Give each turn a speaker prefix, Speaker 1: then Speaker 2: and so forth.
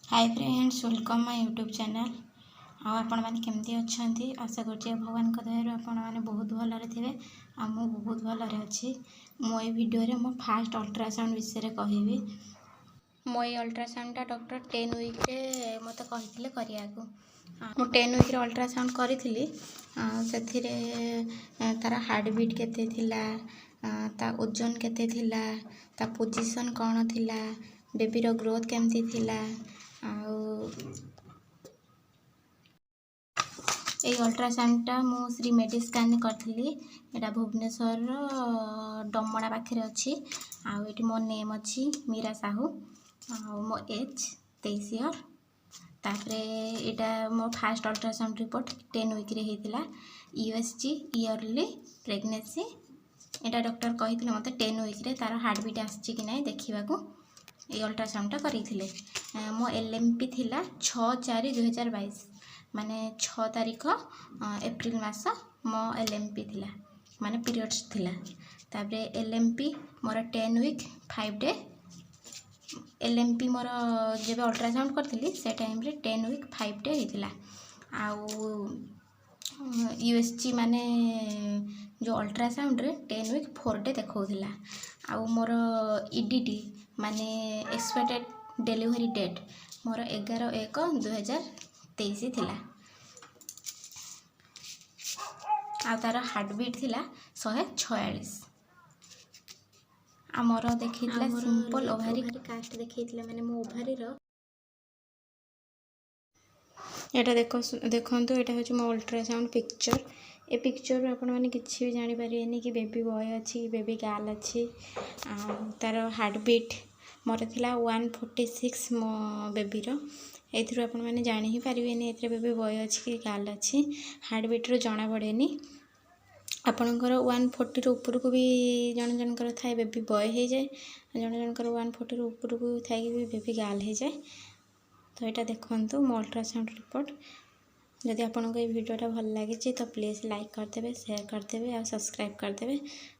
Speaker 1: Hi friends, welcome my YouTube channel. आपण मैंने केमती अच्छा आशा करछे भगवान का दयारू आपण मैंने बहुत भलरे थे। मु बहुत भलरे अच्छी। मो ये वीडियो रे मो फास्ट अल्ट्रासाउंड विषय कहबी। मो ये अल्ट्रासाउंड डॉक्टर 10 वीक रे मते कहिथिले करिया को। मु 10 वीक रे अल्ट्रासाउंड करिथिली। तार हार्ट बीट केते थिला, ता ओजन केते थिला, ता पोजीशन कौन थिला, बेबी रो ग्रोथ केमती थिला। ये अल्ट्रासाउंडटा मु श्री मेडिस्कान करी। यहाँ भुवनेश्वर डमणा पाखे अच्छी। आठ मो नेम अच्छी मीरा साहू। मो एज 23 इयर। तापरे यहाँ मो फास्ट अल्ट्रासाउंड रिपोर्ट 10 वीक रे होता। USG yearly pregnancy. यहाँ डॉक्टर कही मत 10 वीक रे तार हार्ट बीट आसी कि ना देखा। ये अल्ट्रासाउंडटा करते मो एलएमपी थिला 6/4/2022 माने 6 तारीख एप्रिल मास मो एलएमपी थिला माने पीरियड्स थिला। तापरे एलएमपी मोर 10 वीक 5 डे। एलएमपी मोर जब अल्ट्रासाउंड करथिली से टाइम रे 10 वीक 5 डे होता। आउ यूएसजी माने जो अल्ट्रासाउंड रे 10 वीक 4 डे देखौथिला। आउ मोर ईडीटी माने एक्सपेक्टेड डिलीवरी डेट मोर 11/1/2023 थिला। आ तार हार्ट बीट थिला 146। आमर देखैतिला सिंपल ओभारी कास्ट देखैतिला माने मो ओभारी रो। एटा देखंतु एटा होची मो अल्ट्रासाउंड पिक्चर। ए पिक्चर आपण माने किछि भी जानि परियेनी कि बेबी बॉय अछि कि बेबी गर्ल अछि। तार हार्ट बीट मोर थिला 146 मो बेबी रो। एथिरो आपण माने जानि ही परिबेनी एथिरे बेबी बॉय अछि कि गर्ल अछि। हार्ट बीट रो जणा पड़ेनी। आपणकर 140 रो ऊपर को भी जन जनकर थाए बेबी बॉय हो जाए, जन जनकर 140 रो ऊपर को थाए भी बेबी गर्ल हो जाए। तो यहाँ देखो मो अल्ट्रासाउंड रिपोर्ट। जदि आपको ये वीडियोटा भल लगी तो प्लीज़ लाइक करदे, शेयर करदे और सब्सक्राइब करदे।